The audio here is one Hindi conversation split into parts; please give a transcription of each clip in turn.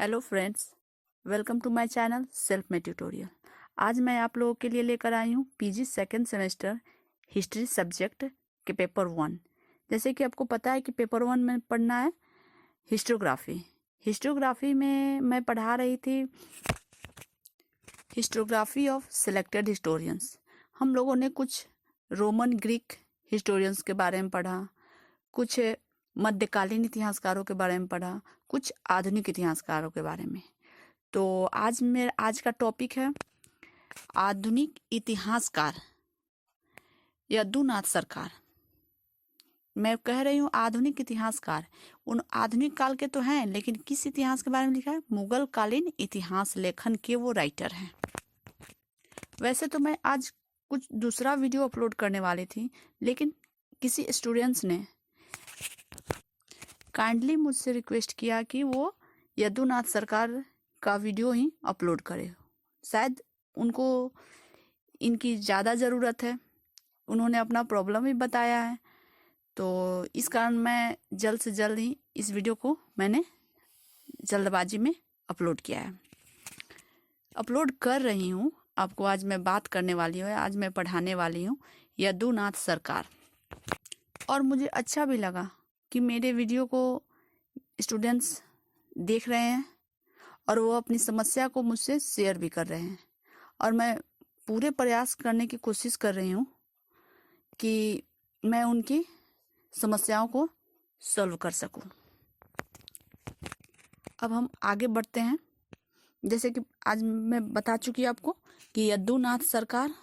Hello friends, welcome to my channel self made tutorial. आज मैं आप लोगों के लिए लेकर आई हूँ PG second semester history subject के पेपर 1। जैसे कि आपको पता है कि पेपर 1 में पढ़ना है हिस्टोग्राफी में मैं पढ़ा रही थी हिस्टोग्राफी ऑफ सिलेक्टेड हिस्टोरियंस। हम लोगों ने कुछ रोमन ग्रीक हिस्टोरियंस के बारे में पढ़ा, कुछ मध्यकालीन इतिहासकारों के बारे में पढ़ा, कुछ आधुनिक इतिहासकारों के बारे में। तो आज का टॉपिक है आधुनिक इतिहासकार यदुनाथ सरकार। मैं कह रही हूँ आधुनिक इतिहासकार, उन आधुनिक काल के तो हैं, लेकिन किस इतिहास के बारे में लिखा है? मुगल कालीन इतिहास लेखन के वो राइटर हैं। वैसे तो मैं आज कुछ दूसरा वीडियो अपलोड करने वाली थी, लेकिन किसी स्टूडेंट्स ने काइंडली मुझसे रिक्वेस्ट किया कि वो यदुनाथ सरकार का वीडियो ही अपलोड करे। शायद उनको इनकी ज़्यादा ज़रूरत है, उन्होंने अपना प्रॉब्लम भी बताया है, तो इस कारण मैं जल्द से जल्द ही इस वीडियो को मैंने जल्दबाजी में अपलोड किया है। अपलोड कर रही हूँ। आपको आज मैं बात करने वाली हूँ, आज मैं पढ़ाने वाली हूँ यदुनाथ सरकार। और मुझे अच्छा भी लगा कि मेरे वीडियो को स्टूडेंट्स देख रहे हैं और वो अपनी समस्या को मुझसे शेयर भी कर रहे हैं, और मैं पूरे प्रयास करने की कोशिश कर रही हूँ कि मैं उनकी समस्याओं को सॉल्व कर सकूं। अब हम आगे बढ़ते हैं। जैसे कि आज मैं बता चुकी आपको कि यदुनाथ सरकार,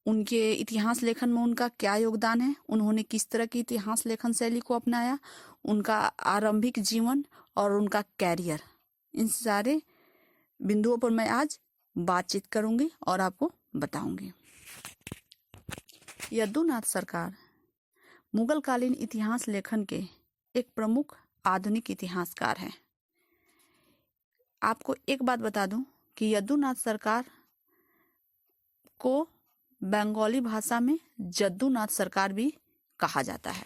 उनके इतिहास लेखन में उनका क्या योगदान है, उन्होंने किस तरह की इतिहास लेखन शैली को अपनाया, उनका आरंभिक जीवन और उनका कैरियर, इन सारे बिंदुओं पर मैं आज बातचीत करूंगी और आपको बताऊंगी। यदुनाथ सरकार मुगल कालीन इतिहास लेखन के एक प्रमुख आधुनिक इतिहासकार हैं। आपको एक बात बता दूं कि यदुनाथ सरकार को बंगाली भाषा में जद्दूनाथ सरकार भी कहा जाता है।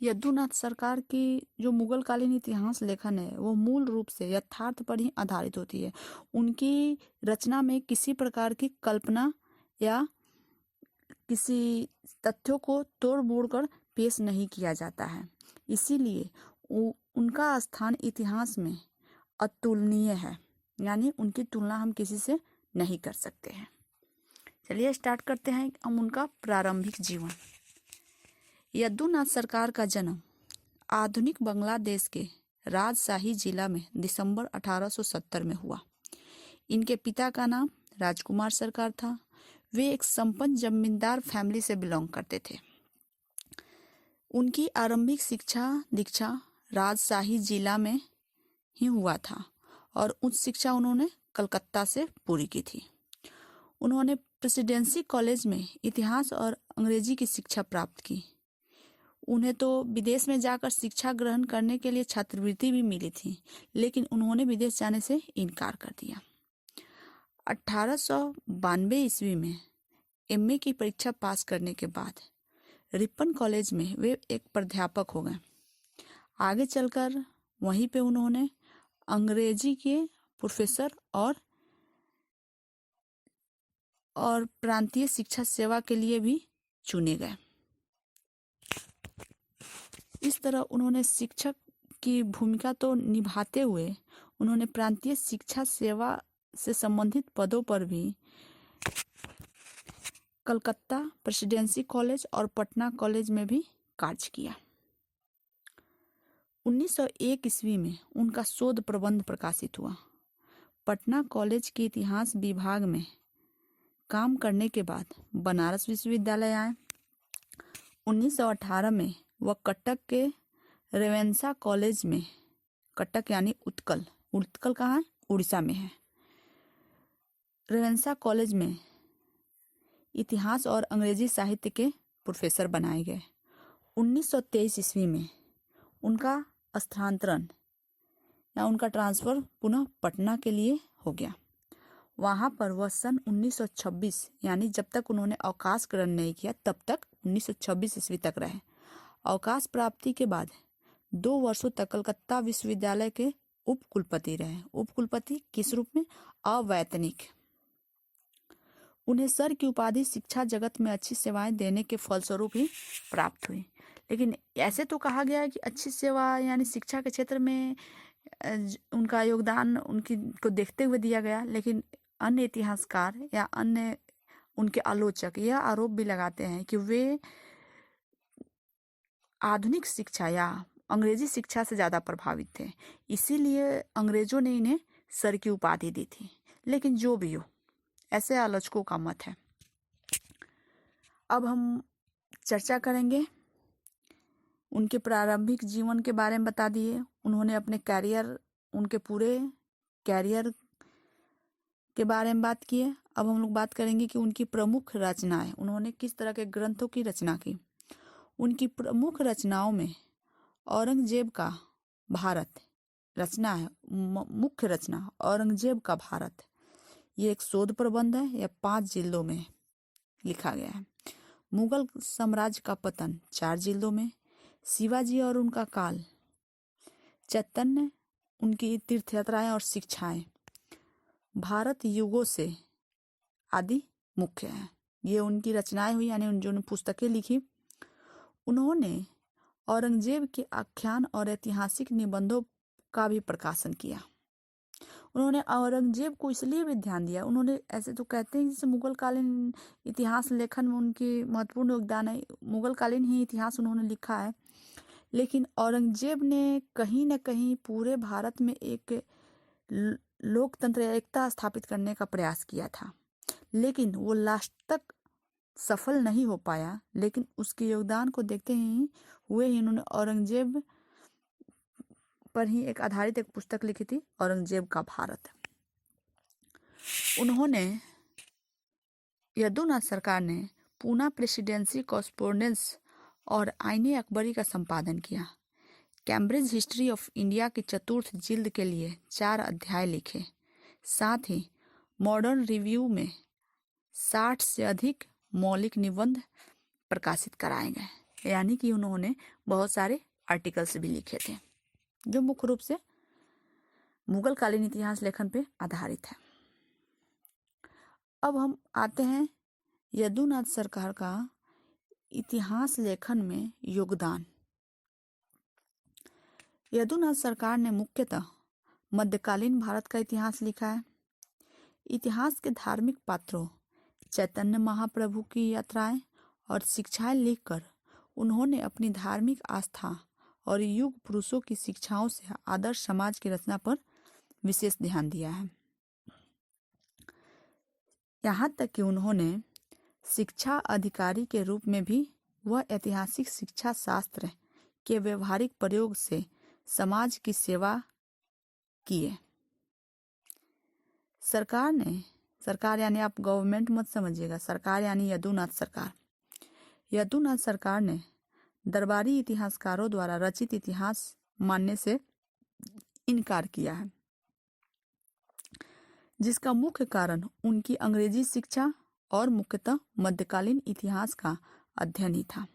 यदुनाथ सरकार की जो मुगल कालीन इतिहास लेखन है वो मूल रूप से यथार्थ पर ही आधारित होती है। उनकी रचना में किसी प्रकार की कल्पना या किसी तथ्यों को तोड़ मोड़ कर पेश नहीं किया जाता है, इसीलिए उनका स्थान इतिहास में अतुलनीय है, यानी उनकी तुलना हम किसी से नहीं कर सकते हैं। चलिए स्टार्ट करते हैं हम उनका प्रारंभिक जीवन। यदुनाथ सरकार का जन्म आधुनिक बांग्लादेश के राजशाही जिला में दिसंबर 1870 में हुआ। इनके पिता का नाम राजकुमार सरकार था। वे एक संपन्न जमींदार फैमिली से बिलोंग करते थे। उनकी आरंभिक शिक्षा दीक्षा राजशाही जिला में ही हुआ था और उच्च शिक्षा उन्होंने कलकत्ता से पूरी की थी। उन्होंने प्रेसिडेंसी कॉलेज में इतिहास और अंग्रेजी की शिक्षा प्राप्त की। उन्हें तो विदेश में जाकर शिक्षा ग्रहण करने के लिए छात्रवृत्ति भी मिली थी, लेकिन उन्होंने विदेश जाने से इनकार कर दिया। 1892 ईस्वी में एमए की परीक्षा पास करने के बाद रिपन कॉलेज में वे एक प्राध्यापक हो गए। आगे चलकर वहीं पे उन्होंने अंग्रेजी के प्रोफेसर और प्रांतीय शिक्षा सेवा के लिए भी चुने गए। इस तरह उन्होंने शिक्षक की भूमिका तो निभाते हुए उन्होंने प्रांतीय शिक्षा सेवा से संबंधित पदों पर भी कलकत्ता प्रेसिडेंसी कॉलेज और पटना कॉलेज में भी कार्य किया। 1901 ईस्वी में उनका शोध प्रबंध प्रकाशित हुआ। पटना कॉलेज के इतिहास विभाग में काम करने के बाद बनारस विश्वविद्यालय आए। 1918 में वह कटक के रेवेंसा कॉलेज में, कटक यानी उत्कल कहाँ है? उड़ीसा में है। रेवेंसा कॉलेज में इतिहास और अंग्रेजी साहित्य के प्रोफेसर बनाए गए। 1923 ईस्वी में उनका स्थानांतरण या उनका ट्रांसफर पुनः पटना के लिए हो गया। वहाँ पर वह सन 1926 यानी जब तक उन्होंने अवकाश ग्रहण नहीं किया तब तक 1926 ईस्वी तक रहे। अवकाश प्राप्ति के बाद 2 वर्षों तक कलकत्ता विश्वविद्यालय के उपकुलपति रहे। उपकुलपति किस रूप में? अवैतनिक। उन्हें सर की उपाधि शिक्षा जगत में अच्छी सेवाएं देने के फलस्वरूप ही प्राप्त हुई। लेकिन ऐसे तो कहा गया है कि अच्छी सेवा यानी शिक्षा के क्षेत्र में उनका योगदान उनकी को देखते हुए दिया गया, लेकिन अन्य इतिहासकार या अन्य उनके आलोचक यह आरोप भी लगाते हैं कि वे आधुनिक शिक्षा या अंग्रेजी शिक्षा से ज़्यादा प्रभावित थे, इसीलिए अंग्रेजों ने इन्हें सर की उपाधि दी थी। लेकिन जो भी हो, ऐसे आलोचकों का मत है। अब हम चर्चा करेंगे उनके प्रारंभिक जीवन के बारे में। बता दिए उन्होंने अपने उनके पूरे कैरियर के बारे में बात किए। अब हम लोग बात करेंगे कि उनकी प्रमुख रचनाएं, उन्होंने किस तरह के ग्रंथों की रचना की। उनकी प्रमुख रचनाओं में औरंगजेब का भारत रचना है। मुख्य रचना औरंगजेब का भारत, ये एक शोध प्रबंध है। यह 5 जिल्दों में लिखा गया है। मुगल साम्राज्य का पतन 4 जिल्दों में। शिवाजी और उनका काल, चैतन्य, उनकी तीर्थयात्राएं और शिक्षाएं, भारत युगों से आदि मुख्य है। ये उनकी रचनाएं हुई, यानी उन जो पुस्तकें लिखी। उन्होंने औरंगजेब के आख्यान और ऐतिहासिक निबंधों का भी प्रकाशन किया। उन्होंने औरंगजेब को इसलिए भी ध्यान दिया, उन्होंने ऐसे तो कहते हैं जैसे मुगल कालीन इतिहास लेखन में उनकी महत्वपूर्ण योगदान है, मुगल कालीन ही इतिहास उन्होंने लिखा है। लेकिन औरंगजेब ने कहीं न कहीं पूरे भारत में एक लोकतंत्र या एकता स्थापित करने का प्रयास किया था, लेकिन वो लास्ट तक सफल नहीं हो पाया। लेकिन उसके योगदान को देखते ही उन्होंने औरंगजेब पर ही एक आधारित एक पुस्तक लिखी थी, औरंगजेब का भारत। उन्होंने यदुनाथ सरकार ने पूना प्रेसिडेंसी कॉरस्पोंडेंस और आईने अकबरी का संपादन किया। कैम्ब्रिज हिस्ट्री ऑफ इंडिया की 4th जिल्द के लिए 4 अध्याय लिखे। साथ ही मॉडर्न रिव्यू में 60 से अधिक मौलिक निबंध प्रकाशित कराए गए, यानी कि उन्होंने बहुत सारे आर्टिकल्स भी लिखे थे जो मुख्य रूप से मुगल कालीन इतिहास लेखन पे आधारित है। अब हम आते हैं यदुनाथ सरकार का इतिहास लेखन में योगदान। यदुनाथ सरकार ने मुख्यतः मध्यकालीन भारत का इतिहास लिखा है। इतिहास के धार्मिक पात्रों, चैतन्य महाप्रभु की यात्राएं और शिक्षाएं लिखकर उन्होंने अपनी धार्मिक आस्था और युग पुरुषों की शिक्षाओं से आदर्श समाज की रचना पर विशेष ध्यान दिया है। यहाँ तक कि उन्होंने शिक्षा अधिकारी के रूप में भी वह ऐतिहासिक शिक्षा शास्त्र के व्यवहारिक प्रयोग से समाज की सेवा किए। सरकार यानी आप गवर्नमेंट मत समझिएगा, सरकार यानी यदुनाथ सरकार। यदुनाथ सरकार ने दरबारी इतिहासकारों द्वारा रचित इतिहास मानने से इनकार किया है, जिसका मुख्य कारण उनकी अंग्रेजी शिक्षा और मुख्यतः मध्यकालीन इतिहास का अध्ययन ही था।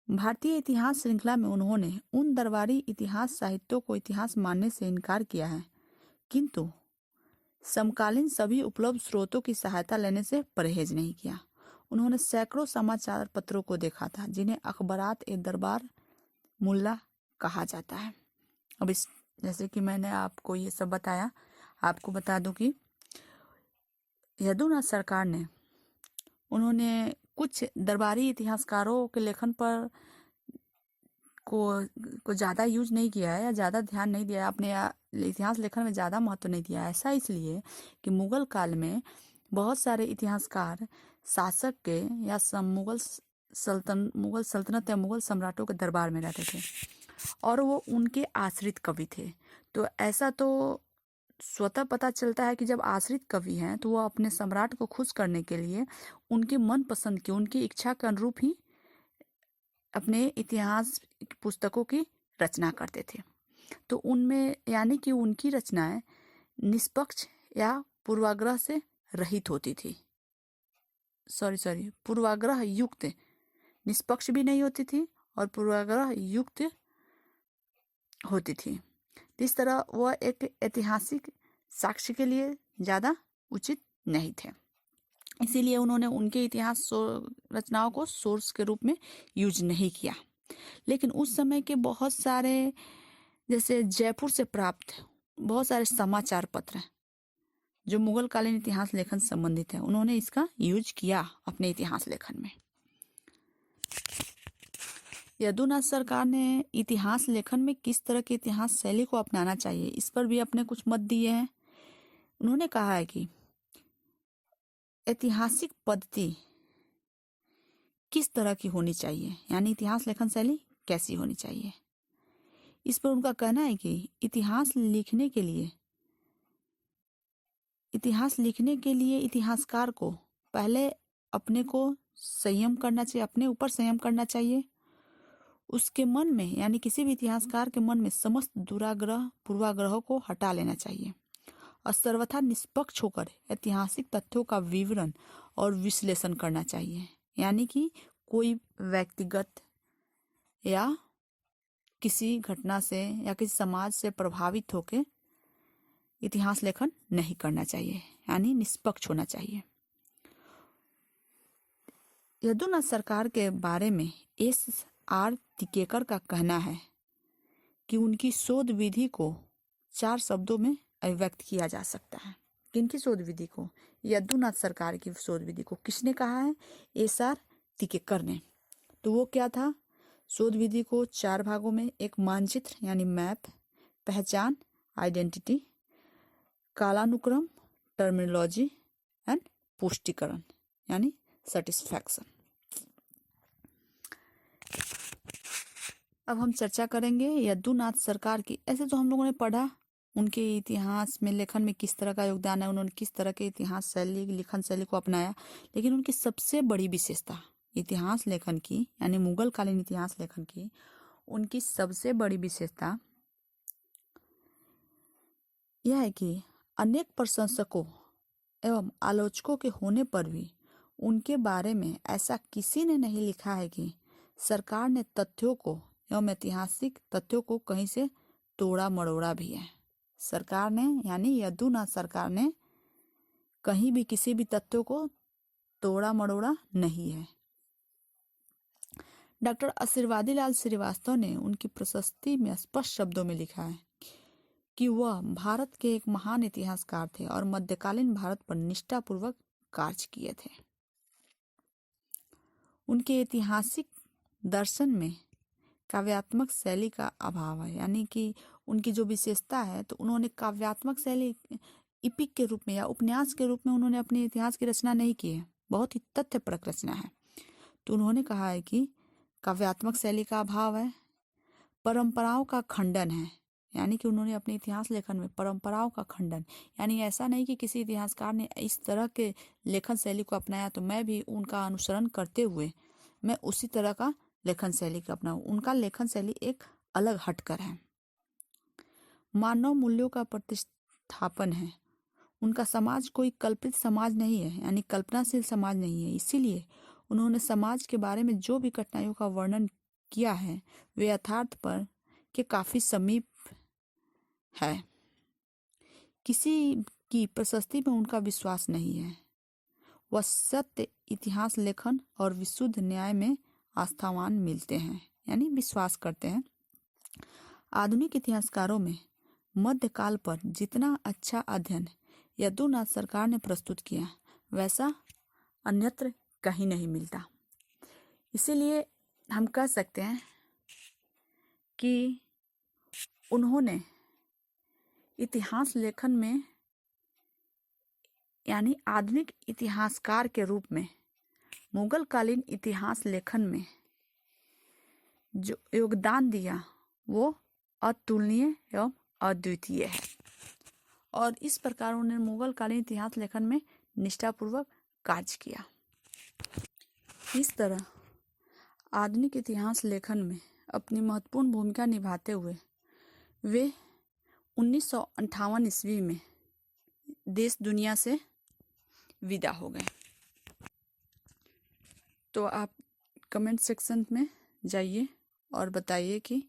भारतीय इतिहास श्रृंखला में उन्होंने उन दरबारी इतिहास साहित्यों को इतिहास मानने से इनकार किया है, किंतु समकालीन सभी उपलब्ध स्रोतों की सहायता लेने से परहेज नहीं किया। उन्होंने सैकड़ों समाचार पत्रों को देखा था, जिन्हें अखबारात ए दरबार मुल्ला कहा जाता है। अब जैसे कि मैंने आपको ये सब बताया, आपको बता दूं कि यदुनाथ सरकार ने उन्होंने कुछ दरबारी इतिहासकारों के लेखन पर को ज़्यादा यूज नहीं किया है या ज़्यादा ध्यान नहीं दिया है, अपने इतिहास लेखन में ज़्यादा महत्व नहीं दिया है। ऐसा इसलिए कि मुगल काल में बहुत सारे इतिहासकार शासक के या मुगल सल्तनत या मुगल सम्राटों के दरबार में रहते थे और वो उनके आश्रित कवि थे। तो ऐसा तो स्वतः पता चलता है कि जब आश्रित कवि हैं तो वो अपने सम्राट को खुश करने के लिए उनके मनपसंद की, उनकी इच्छा के अनुरूप ही अपने इतिहास पुस्तकों की रचना करते थे। तो उनमें यानी कि उनकी रचनाएं निष्पक्ष या पूर्वाग्रह से रहित होती थी। पूर्वाग्रह युक्त, निष्पक्ष भी नहीं होती थी और पूर्वाग्रह युक्त होती थी। इस तरह वह एक ऐतिहासिक साक्ष्य के लिए ज़्यादा उचित नहीं थे। इसीलिए उन्होंने उनके इतिहास रचनाओं को सोर्स के रूप में यूज नहीं किया। लेकिन उस समय के बहुत सारे, जैसे जयपुर से प्राप्त बहुत सारे समाचार पत्र जो मुगल कालीन इतिहास लेखन से संबंधित है, उन्होंने इसका यूज किया अपने इतिहास लेखन में। यदुनाथ सरकार ने इतिहास लेखन में किस तरह की इतिहास शैली को अपनाना चाहिए, इस पर भी अपने कुछ मत दिए हैं। उन्होंने कहा है कि ऐतिहासिक पद्धति किस तरह की होनी चाहिए, यानी इतिहास लेखन शैली कैसी होनी चाहिए। इस पर उनका कहना है कि इतिहास लिखने के लिए इतिहासकार को पहले अपने को संयम करना चाहिए, अपने ऊपर संयम करना चाहिए। उसके मन में, यानी किसी भी इतिहासकार के मन में समस्त दुराग्रह पूर्वाग्रहों को हटा लेना चाहिए और सर्वथा निष्पक्ष होकर ऐतिहासिक तथ्यों का विवरण और विश्लेषण करना चाहिए। यानी कि कोई व्यक्तिगत या किसी घटना से या किसी समाज से प्रभावित होकर इतिहास लेखन नहीं करना चाहिए, यानी निष्पक्ष होना चाहिए। यदुनाथ सरकार के बारे में S.R. टिकेकर का कहना है कि उनकी शोध विधि को 4 शब्दों में अभिव्यक्त किया जा सकता है। किनकी शोध विधि को? यदुनाथ सरकार की शोध विधि को किसने कहा है? S.R. टिकेकर ने। तो वो क्या था? शोध विधि को 4 भागों में, एक मानचित्र यानी मैप, पहचान आइडेंटिटी, कालानुक्रम टर्मिनोलॉजी एंड पुष्टिकरण यानी सेटिस्फैक्शन। अब हम चर्चा करेंगे यदुनाथ सरकार की। ऐसे तो हम लोगों ने पढ़ा उनके इतिहास में लेखन में किस तरह का योगदान है, उन्होंने किस तरह के इतिहास शैली, लिखन शैली को अपनाया। लेकिन उनकी सबसे बड़ी विशेषता इतिहास लेखन की, यानी मुगल कालीन इतिहास लेखन की, उनकी सबसे बड़ी विशेषता यह है कि अनेक प्रशंसकों एवं आलोचकों के होने पर भी उनके बारे में ऐसा किसी ने नहीं लिखा है कि सरकार ने तथ्यों को एवं ऐतिहासिक तथ्यों को कहीं से तोड़ा मरोड़ा भी है। सरकार ने, यानी यदुनाथ सरकार ने कहीं भी किसी भी तथ्यों को तोड़ा मरोड़ा नहीं है। डॉक्टर आशीर्वादी लाल श्रीवास्तव ने उनकी प्रशस्ति में स्पष्ट शब्दों में लिखा है कि वह भारत के एक महान इतिहासकार थे और मध्यकालीन भारत पर निष्ठापूर्वक कार्य किए थे। उनके ऐतिहासिक दर्शन में काव्यात्मक शैली का अभाव है, यानी कि उनकी जो विशेषता है, तो उन्होंने काव्यात्मक शैली इपिक के रूप में या उपन्यास के रूप में उन्होंने अपने इतिहास की रचना नहीं की है, बहुत ही तथ्यपरक रचना है। तो उन्होंने कहा है कि काव्यात्मक शैली का अभाव है, परंपराओं का खंडन है, यानी कि उन्होंने अपने इतिहास लेखन में परंपराओं का खंडन, यानी ऐसा नहीं कि किसी इतिहासकार ने इस तरह के लेखन शैली को अपनाया तो मैं भी उनका अनुसरण करते हुए मैं उसी तरह का लेखन शैली का अपनाऊं। उनका लेखन शैली एक अलग हटकर है। मानव मूल्यों का प्रतिस्थापन है। उनका समाज कोई कल्पित समाज नहीं है, यानी कल्पनाशील समाज नहीं है। इसीलिए उन्होंने समाज के बारे में जो भी घटनाओं का वर्णन किया है वे यथार्थ पर के काफी समीप है। किसी की प्रशस्ति में उनका विश्वास नहीं है। वह सत्य इतिहास लेखन और विशुद्ध न्याय में आस्थावान मिलते हैं, यानी विश्वास करते हैं। आधुनिक इतिहासकारों में मध्यकाल पर जितना अच्छा अध्ययन यदुनाथ सरकार ने प्रस्तुत किया वैसा अन्यत्र कहीं नहीं मिलता। इसीलिए हम कह सकते हैं कि उन्होंने इतिहास लेखन में, यानी आधुनिक इतिहासकार के रूप में मुगल कालीन इतिहास लेखन में जो योगदान दिया वो अतुलनीय एवं अद्वितीय है। और इस प्रकार उन्होंने मुगल कालीन इतिहास लेखन में निष्ठापूर्वक कार्य किया। इस तरह आधुनिक इतिहास लेखन में अपनी महत्वपूर्ण भूमिका निभाते हुए वे 1958 ईस्वी में देश दुनिया से विदा हो गए। तो आप कमेंट सेक्शन में जाइए और बताइए कि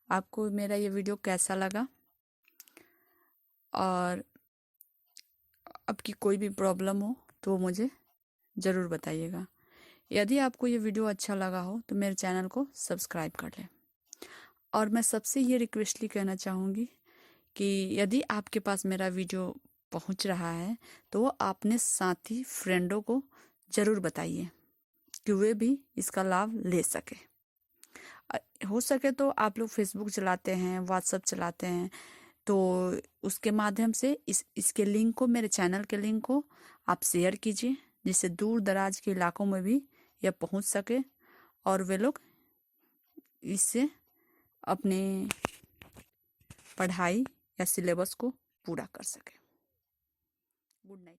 आपको मेरा ये वीडियो कैसा लगा। और आपकी कोई भी प्रॉब्लम हो तो मुझे ज़रूर बताइएगा। यदि आपको ये वीडियो अच्छा लगा हो तो मेरे चैनल को सब्सक्राइब कर लें। और मैं सबसे ये रिक्वेस्टली कहना चाहूँगी कि यदि आपके पास मेरा वीडियो पहुँच रहा है तो वो अपने साथी फ्रेंडों को ज़रूर बताइए कि वे भी इसका लाभ ले सके। हो सके तो आप लोग फेसबुक चलाते हैं, व्हाट्सएप चलाते हैं, तो उसके माध्यम से इसके लिंक को, मेरे चैनल के लिंक को आप शेयर कीजिए, जिससे दूर दराज के इलाकों में भी यह पहुंच सके और वे लोग इससे अपने पढ़ाई या सिलेबस को पूरा कर सके। Good night.